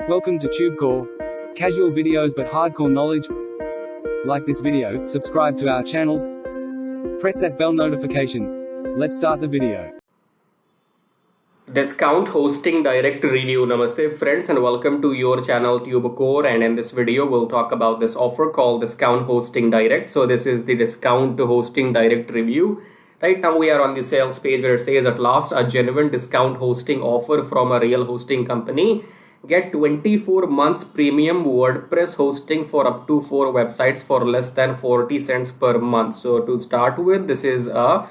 Welcome to TubeCore. Casual videos but hardcore knowledge. Like this video, subscribe to our channel, press that bell notification. Let's start the video. Discount hosting direct review. Namaste friends and welcome to your channel TubeCore, and in this video we'll talk about this offer called discount hosting direct. So this is the discount hosting direct review. Right now we are on the sales page where it says at last a genuine discount hosting offer from a real hosting company. Get 24 months premium WordPress hosting for up to 4 websites for less than 40 cents per month. So to start with, this is a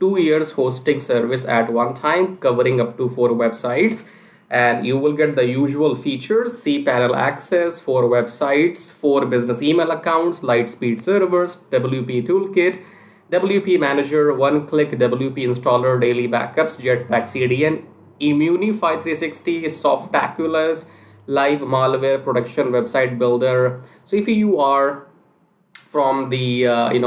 2 years hosting service at one time covering up to 4 websites, and you will get the usual features: cPanel access, 4 websites, 4 business email accounts, Lightspeed servers, WP toolkit, WP manager, one-click WP installer, daily backups, Jetpack CDN, Immunify 360, Softaculous, live malware production website builder. So if you are from the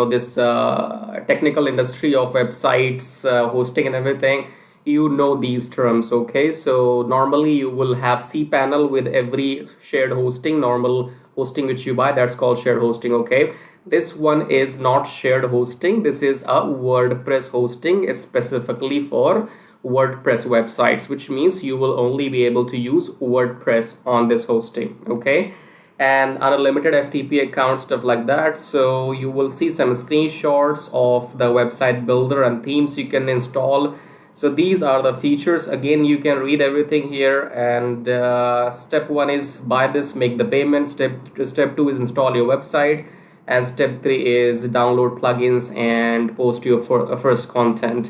this technical industry of websites, hosting and everything, you know these terms. Okay, so normally you will have cPanel with every shared hosting, normal hosting which you buy, that's called shared hosting. Okay, this one is not shared hosting. This is a WordPress hosting specifically for WordPress websites, which means you will only be able to use WordPress on this hosting. Okay, and unlimited FTP account, stuff like that. So you will see some screenshots of the website builder and themes you can install. So these are the features. Again, you can read everything here, and step 1 is buy this, make the payment. Step 2 is install your website, and step 3 is download plugins and post your first content.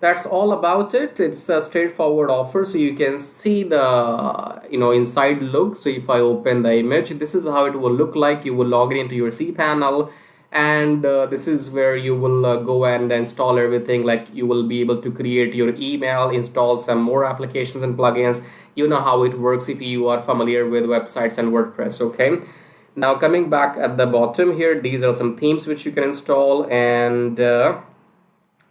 That's all about it. It's a straightforward offer. So you can see the inside look. So if I open the image, this is how it will look like. You will log into your cPanel, and this is where you will go and install everything. Like, you will be able to create your email, install some more applications and plugins. You know how it works if you are familiar with websites and WordPress. Okay, now coming back at the bottom here, these are some themes which you can install, and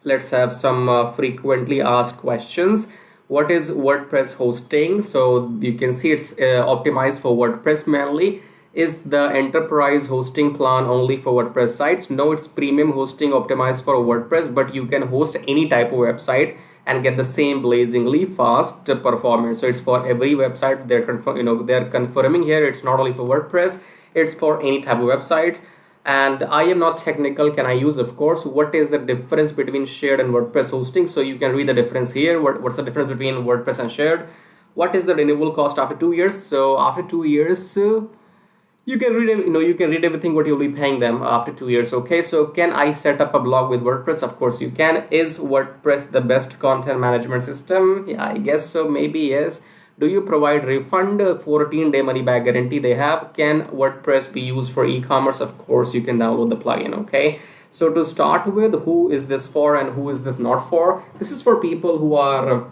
let's have some frequently asked questions. What is WordPress hosting? So you can see it's optimized for WordPress mainly. Is the enterprise hosting plan only for WordPress sites? No, it's premium hosting optimized for WordPress, but you can host any type of website and get the same blazingly fast performance. So it's for every website. They're confirming here it's not only for WordPress, it's for any type of websites. And I am not technical. Can I use? Of course. What is the difference between shared and WordPress hosting? So you can read the difference here. What's the difference between WordPress and shared? What is the renewal cost after 2 years? So after 2 years, you can read, you can read everything what you'll be paying them after 2 years. Okay, so can I set up a blog with WordPress? Of course you can. Is WordPress the best content management system? Yeah, I guess so. Maybe yes. Do you provide refund? 14-day money back guarantee they have. Can WordPress be used for e-commerce? Of course you can download the plugin. Okay, so to start with, who is this for and who is this not for? This is for people who are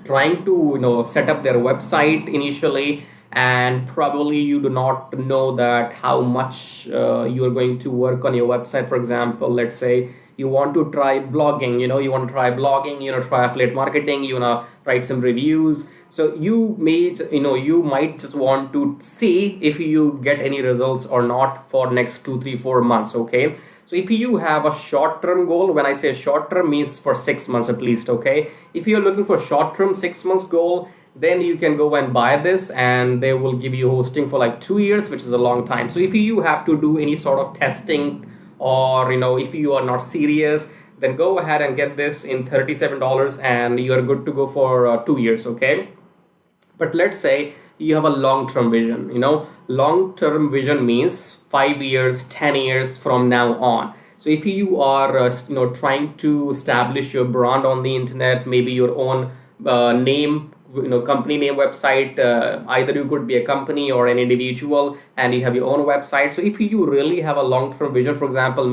trying to set up their website initially, and probably you do not know that how much you are going to work on your website. For example, let's say you want to try blogging, try affiliate marketing, you want to write some reviews. So you might just want to see if you get any results or not for next 2, 3, 4 months. Okay, so if you have a short-term goal, when I say short-term, means for 6 months at least. Okay, if you're looking for short-term 6 months goal, then you can go and buy this, and they will give you hosting for like 2 years, which is a long time. So if you have to do any sort of testing, or if you are not serious, then go ahead and get this in $37 and you are good to go for 2 years. Okay, but let's say you have a long-term vision. Long-term vision means 5 years, 10 years from now on. So if you are trying to establish your brand on the internet, maybe your own name, company name, website, either you could be a company or an individual, and you have your own website. So if you really have a long-term vision, for example,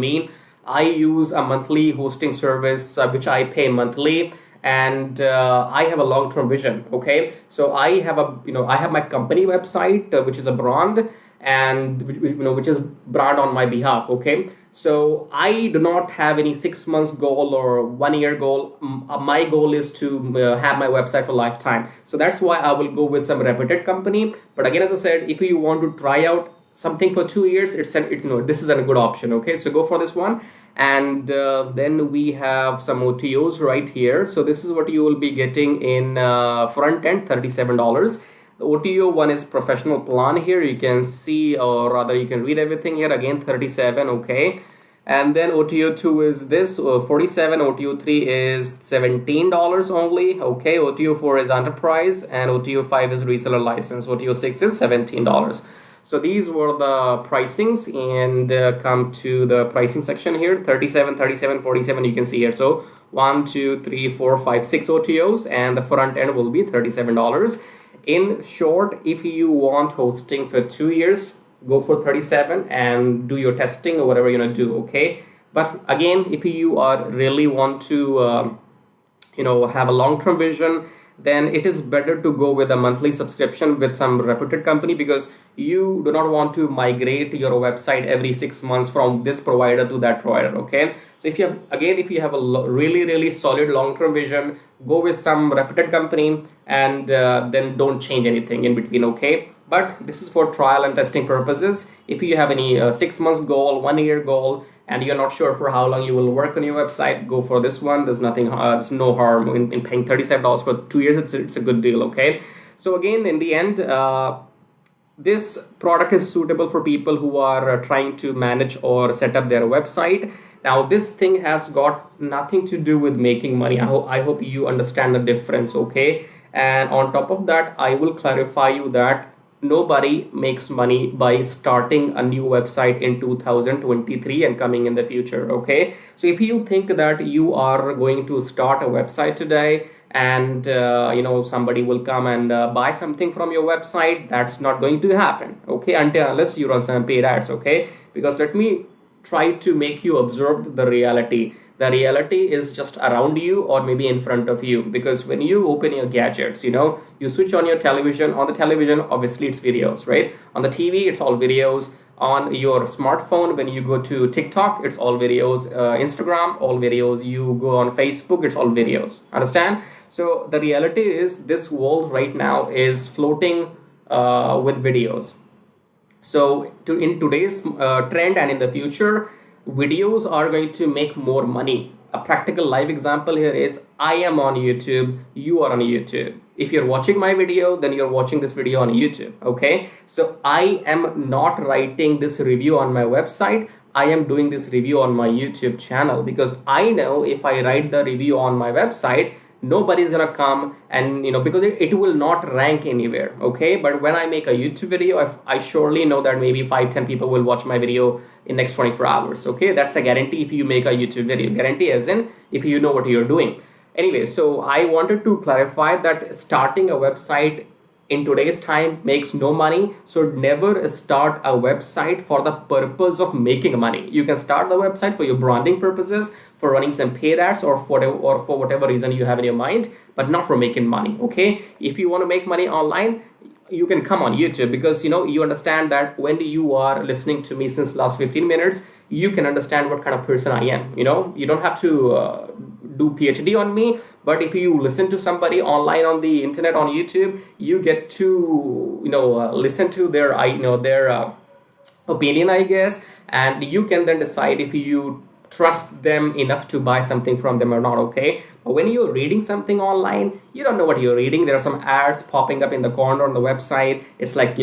I use a monthly hosting service which I pay monthly, and I have a long-term vision. Okay, so I have my company website which is a brand, and which is brand on my behalf. Okay, So I do not have any 6 months goal or 1 year goal. My goal is to have my website for lifetime. So that's why I will go with some reputed company. But again, as I said, if you want to try out something for 2 years, it's this is a good option. Okay, so go for this one. And then we have some OTOs right here. So this is what you will be getting in front end, $37. The OTO one is professional plan here. You can see, or rather you can read everything here. Again, 37, okay. And then OTO 2 is this, 47. OTO 3 is $17 only, okay. OTO 4 is enterprise, and OTO 5 is reseller license. OTO 6 is $17. So these were the pricings, and come to the pricing section here. 37, 37, 47, you can see here. So 1, 2, 3, 4, 5, 6 OTOs, and the front end will be $37. In short, if you want hosting for 2 years, go for 37 and do your testing or whatever you're gonna do, okay. But again, if you are really want to have a long-term vision, then it is better to go with a monthly subscription with some reputed company, because you do not want to migrate your website every 6 months from this provider to that provider, okay. So if you have a really solid long-term vision, go with some reputed company, and then don't change anything in between, okay. But this is for trial and testing purposes. If you have any 6 months goal, 1 year goal, and you're not sure for how long you will work on your website, go for this one. There's there's no harm in paying $37 for 2 years. It's a good deal, okay. So again, in the end, this product is suitable for people who are trying to manage or set up their website. Now, this thing has got nothing to do with making money. I hope you understand the difference, okay. And on top of that, I will clarify you that nobody makes money by starting a new website in 2023 and coming in the future, okay. So if you think that you are going to start a website today, and somebody will come and buy something from your website, that's not going to happen, okay, unless you run some paid ads, okay. Because let me try to make you observe the reality. The reality is just around you or maybe in front of you, because when you open your gadgets, you switch on your television. On the television, obviously it's videos, right? On the TV, it's all videos. On your smartphone, when you go to TikTok, it's all videos. Instagram, all videos. You go on Facebook, it's all videos. Understand? So the reality is, this world right now is floating with videos. So in today's trend and in the future, videos are going to make more money. A practical live example here is, I am on YouTube, you are on YouTube. If you're watching my video, then you're watching this video on YouTube, okay? So I am not writing this review on my website. I am doing this review on my YouTube channel, because I know if I write the review on my website, nobody's gonna come, and because it will not rank anywhere, okay. But when I make a YouTube video, I surely know that maybe 5-10 people will watch my video in next 24 hours, okay. That's a guarantee. If you make a YouTube video, guarantee as in if you know what you're doing. Anyway, so I wanted to clarify that starting a website in today's time makes no money. So never start a website for the purpose of making money. You can start the website for your branding purposes, for running some paid ads, or for whatever reason you have in your mind, but not for making money, okay. If you want to make money online, you can come on YouTube, because you understand that when you are listening to me since last 15 minutes, you can understand what kind of person I am. You don't have to do PhD on me, but if you listen to somebody online on the internet, on YouTube, you get to listen to their opinion, I guess, and you can then decide if you trust them enough to buy something from them or not, okay. But when you're reading something online, you don't know what you're reading. There are some ads popping up in the corner on the website. It's like,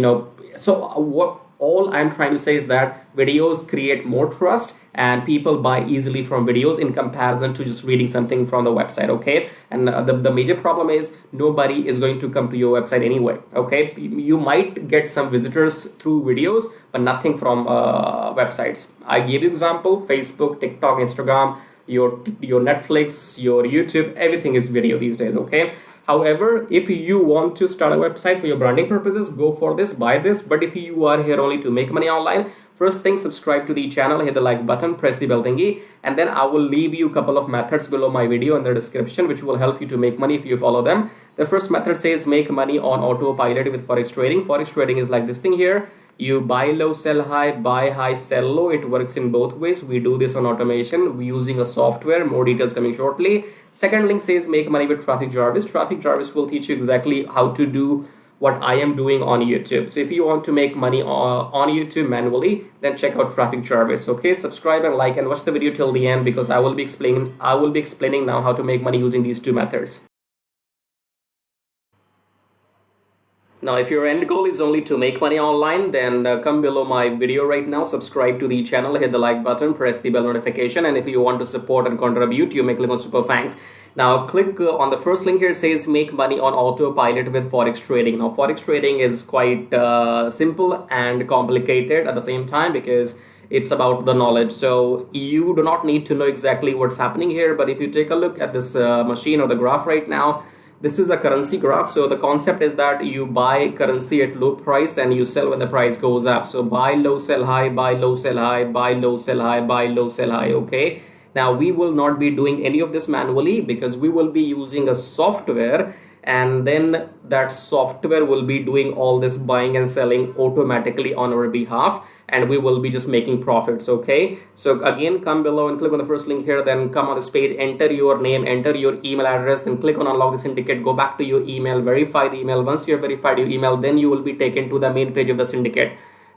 so what all I'm trying to say is that videos create more trust, and people buy easily from videos in comparison to just reading something from the website, okay. And the major problem is, nobody is going to come to your website anyway, okay. You might get some visitors through videos, but nothing from websites. I gave you example: Facebook, TikTok, Instagram, your Netflix, your YouTube, everything is video these days, okay. However, if you want to start a website for your branding purposes, go for this, buy this. But if you are here only to make money online, first thing, subscribe to the channel, hit the like button, press the bell thingy, and then I will leave you a couple of methods below my video in the description, which will help you to make money if you follow them. The first method says make money on autopilot with forex trading. Forex trading is like this thing here. You buy low, sell high, buy high, sell low. It works in both ways. We do this on automation using a software. More details coming shortly. Second link says make money with Traffic Jarvis. Traffic Jarvis will teach you exactly how to do what I am doing on YouTube. So if you want to make money on YouTube manually, then check out Traffic Jarvis. Okay, subscribe and like and watch the video till the end, because I will be explaining now how to make money using these two methods. Now, if your end goal is only to make money online, then come below my video right now, subscribe to the channel, hit the like button, press the bell notification, and if you want to support and contribute, you may click on super thanks. Now, click on the first link here. It says make money on autopilot with Forex trading. Now, Forex trading is quite simple and complicated at the same time, because it's about the knowledge. So you do not need to know exactly what's happening here, but if you take a look at this machine or the graph right now, this is a currency graph. So the concept is that you buy currency at low price and you sell when the price goes up. So buy low, sell high, buy low, sell high, buy low, sell high, buy low, sell high. Okay. Now we will not be doing any of this manually, because we will be using a software, and then that software will be doing all this buying and selling automatically on our behalf, and we will be just making profits. Okay, so again, come below and click on the first link here, then come on this page, enter your name, enter your email address, then click on unlock the syndicate, go back to your email, verify the email. Once you have verified your email, then you will be taken to the main page of the syndicate.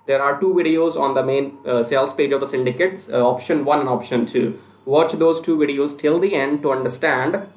There are two videos on the main sales page of the syndicate, option 1 and option 2. Watch those two videos till the end to understand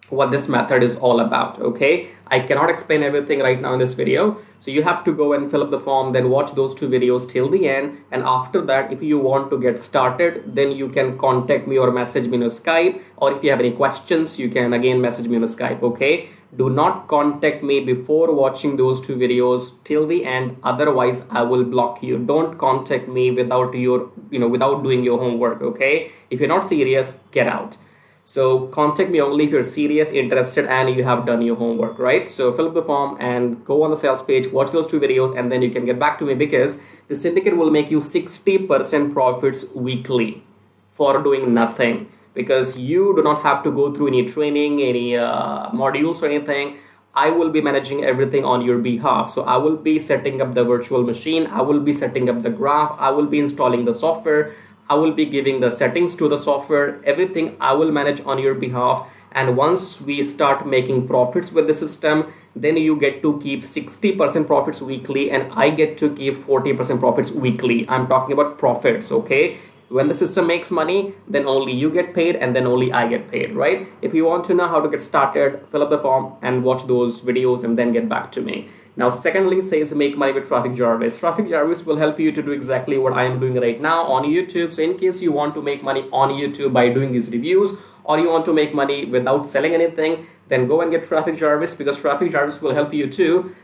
what this method is all about. Okay, I cannot explain everything right now in this video, so you have to go and fill up the form, then watch those two videos till the end, and after that, if you want to get started, then you can contact me or message me on Skype, or if you have any questions, you can again message me on Skype. Okay, do not contact me before watching those two videos till the end, otherwise I will block you. Don't contact me without without doing your homework. Okay, if you're not serious, get out. So contact me only if you're serious, interested, and you have done your homework, right? So fill up the form and go on the sales page, watch those two videos, and then you can get back to me, because the syndicate will make you 60% profits weekly for doing nothing, because you do not have to go through any training, any modules or anything. I will be managing everything on your behalf. So I will be setting up the virtual machine, I will be setting up the graph, I will be installing the software, I will be giving the settings to the software, everything I will manage on your behalf. And once we start making profits with the system, then you get to keep 60% profits weekly, and I get to keep 40% profits weekly. I'm talking about profits. Okay, when the system makes money, then only you get paid, and then only I get paid, right? If you want to know how to get started, fill up the form and watch those videos, and then get back to me. Now, second link says make money with Traffic Jarvis. Traffic Jarvis will help you to do exactly what I am doing right now on YouTube. So in case you want to make money on YouTube by doing these reviews, or you want to make money without selling anything, then go and get Traffic Jarvis, because Traffic Jarvis will help you to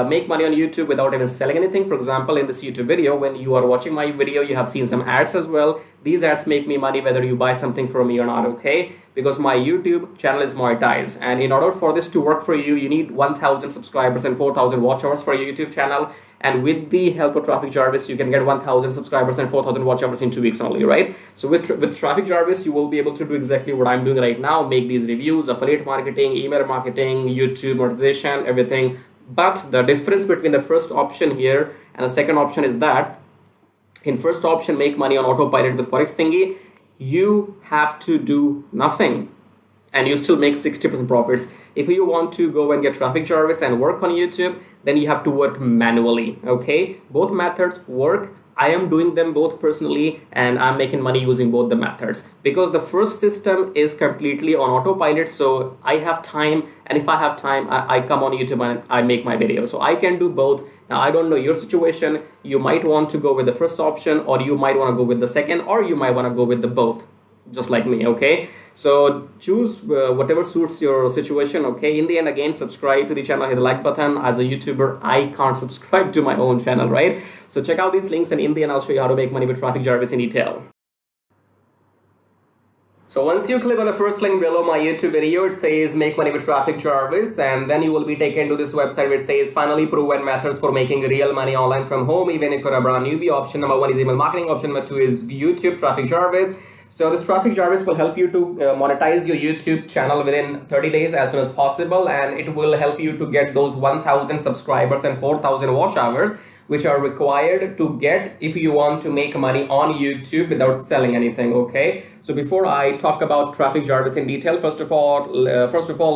make money on YouTube without even selling anything. For example, in this YouTube video, when you are watching my video, you have seen some ads as well. These ads make me money whether you buy something from me or not. Okay, because my YouTube channel is monetized, and in order for this to work for you, you need 1,000 subscribers and 4,000 watch hours for your YouTube channel. And with the help of Traffic Jarvis, you can get 1,000 subscribers and 4,000 watch hours in 2 weeks only, right? So with Traffic Jarvis, you will be able to do exactly what I'm doing right now, make these reviews, affiliate marketing, email marketing, YouTube monetization, everything. But the difference between the first option here and the second option is that in first option, make money on autopilot with Forex thingy, you have to do nothing and you still make 60% profits. If you want to go and get Traffic Jarvis and work on YouTube, then you have to work manually. Okay, both methods work. I am doing them both personally, and I'm making money using both the methods, because the first system is completely on autopilot. So I have time, and if I have time, I come on YouTube and I make my video. So I can do both. Now, I don't know your situation. You might want to go with the first option, or you might want to go with the second, or you might want to go with the both, just like me. Okay, so choose whatever suits your situation. Okay, in the end, again, subscribe to the channel, hit the like button. As a YouTuber, I can't subscribe to my own channel, right? So check out these links, and in the end, I'll show you how to make money with Traffic Jarvis in detail. So once you click on the first link below my YouTube video, it says make money with Traffic Jarvis, and then you will be taken to this website where it says finally proven methods for making real money online from home, even if you're a brand newbie. Option number 1 is email marketing. Option number 2 is YouTube Traffic Jarvis. So this Traffic Jarvis will help you to monetize your YouTube channel within 30 days as soon as possible, and it will help you to get those 1,000 subscribers and 4,000 watch hours which are required to get if you want to make money on YouTube without selling anything. Okay, so before I talk about Traffic Jarvis in detail, first of all,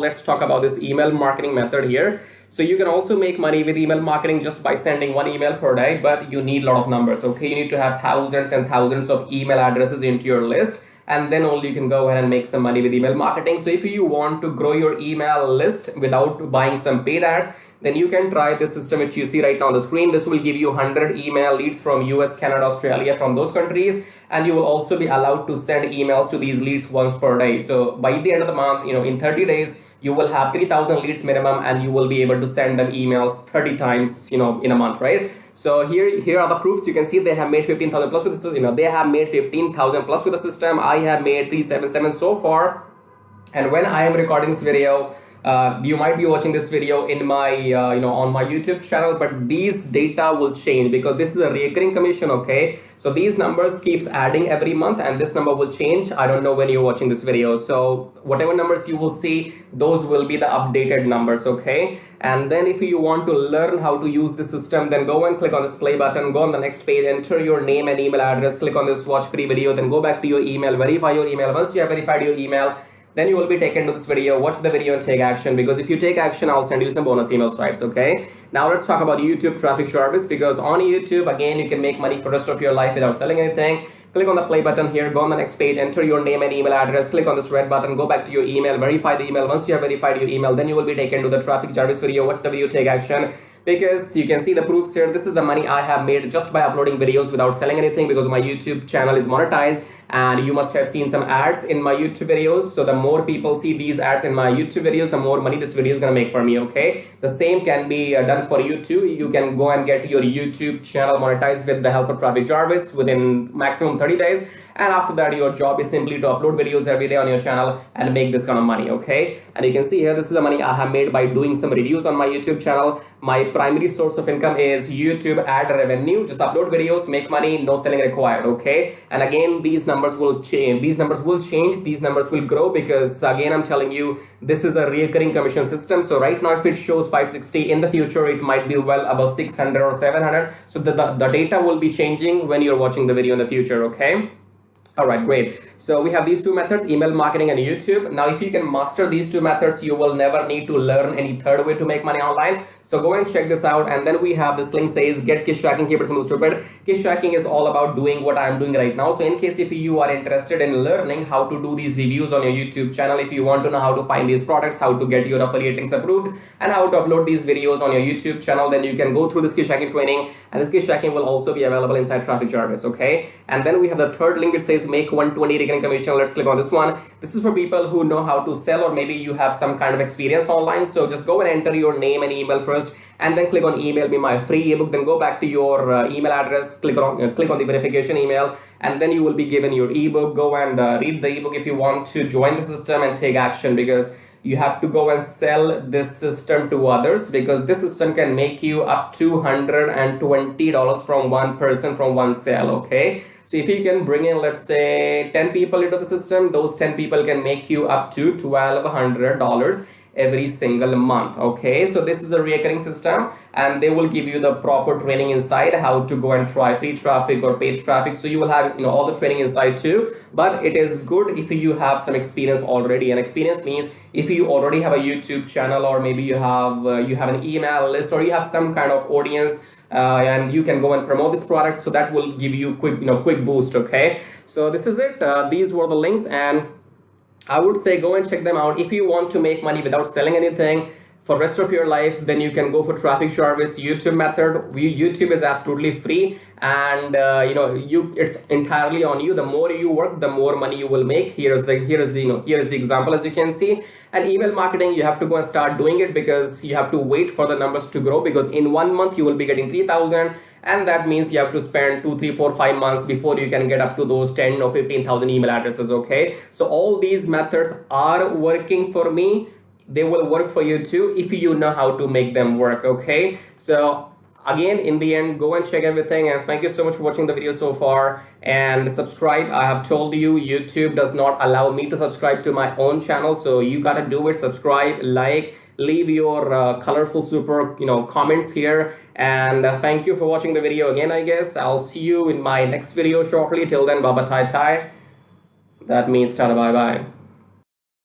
let's talk about this email marketing method here. So you can also make money with email marketing just by sending one email per day, but you need a lot of numbers. Okay, you need to have thousands and thousands of email addresses into your list, and then only you can go ahead and make some money with email marketing. So if you want to grow your email list without buying some paid ads, then you can try this system which you see right now on the screen. This will give you 100 email leads from US, Canada, Australia, from those countries, and you will also be allowed to send emails to these leads once per day. So by the end of the month, in 30 days, you will have 3,000 leads minimum, and you will be able to send them emails 30 times, in a month, right? So here are the proofs. You can see they have made 15,000 plus with the system. They have made 15,000 plus with the system. I have made 377 so far, and when I am recording this video, you might be watching this video in my on my YouTube channel, but these data will change because this is a recurring commission. Okay, so these numbers keeps adding every month, and this number will change. I don't know when you're watching this video, so whatever numbers you will see, those will be the updated numbers. Okay, and then if you want to learn how to use the system, then go and click on this play button, go on the next page, enter your name and email address, click on this watch free video, then go back to your email, verify your email. Once you have verified your email, then you will be taken to this video. Watch the video and take action, because if you take action, I'll send you some bonus email stripes. Okay, now let's talk about YouTube Traffic Jarvis, because on YouTube, again, you can make money for the rest of your life without selling anything. Click on the play button here, go on the next page, enter your name and email address, click on this red button, go back to your email, verify the email. Once you have verified your email, then you will be taken to the Traffic Jarvis video. Watch the video, take action, because you can see the proofs here. This is the money I have made just by uploading videos without selling anything, because my YouTube channel is monetized, and you must have seen some ads in my YouTube videos. So the more people see these ads in my YouTube videos, the more money this video is gonna make for me. Okay, the same can be done for you too. You can go and get your YouTube channel monetized with the help of Traffic Jarvis within maximum 30 days. And after that, your job is simply to upload videos every day on your channel and make this kind of money. Okay, and you can see here, this is the money I have made by doing some reviews on my YouTube channel. My primary source of income is YouTube ad revenue. Just upload videos, make money, no selling required. Okay, and again, these numbers will change. These numbers will grow, because again, I'm telling you, this is a recurring commission system. So right now, if it shows 560, in the future it might be well above 600 or 700. So the data will be changing when you're watching the video in the future. Okay, all right, great. So we have these two methods, email marketing and YouTube. Now, if you can master these two methods, you will never need to learn any third way to make money online. So go and check this out. And then we have this link says get kiss tracking, keep it simple stupid. Kiss tracking is all about doing what I'm doing right now. So in case if you are interested in learning how to do these reviews on your YouTube channel, if you want to know how to find these products, how to get your affiliate links approved, and how to upload these videos on your YouTube channel, then you can go through this kiss tracking training. And this kiss tracking will also be available inside Traffic Jarvis. Okay, and then we have the third link. It says make 120 recurring commission. Let's click on this one. This is for people who know how to sell, or maybe you have some kind of experience online. So just go and enter your name and email first, and then click on email me my free ebook. Then go back to your email address, click on the verification email, and then you will be given your ebook. Go and read the ebook if you want to join the system and take action, because you have to go and sell this system to others, because this system can make you up to $120 from one person, from one sale. Okay, so if you can bring in, let's say, 10 people into the system, those 10 people can make you up to $1,200 every single month. Okay, so this is a recurring system, and they will give you the proper training inside how to go and try free traffic or paid traffic. So you will have all the training inside too, but it is good if you have some experience already. And experience means if you already have a YouTube channel, or maybe you have an email list, or you have some kind of audience, and you can go and promote this product. So that will give you quick boost. Okay, so this is it. These were the links, and I would say go and check them out. If you want to make money without selling anything for rest of your life, then you can go for Traffic Jarvis YouTube method. YouTube is absolutely free, and it's entirely on you. The more you work, the more money you will make. Here is the example, as you can see. And email marketing, you have to go and start doing it, because you have to wait for the numbers to grow, because in 1 month you will be getting 3,000, and that means you have to spend 2, 3, 4, 5 months before you can get up to those 10 or 15,000 email addresses. Okay, so all these methods are working for me. They will work for you too if you know how to make them work. Okay, so again, in the end, go and check everything, and thank you so much for watching the video so far, and subscribe. I have told you YouTube does not allow me to subscribe to my own channel, so you gotta do it. Subscribe, like, leave your colorful super comments here, and thank you for watching the video again. I guess I'll see you in my next video shortly. Till then, baba tai tai. That means tada bye bye.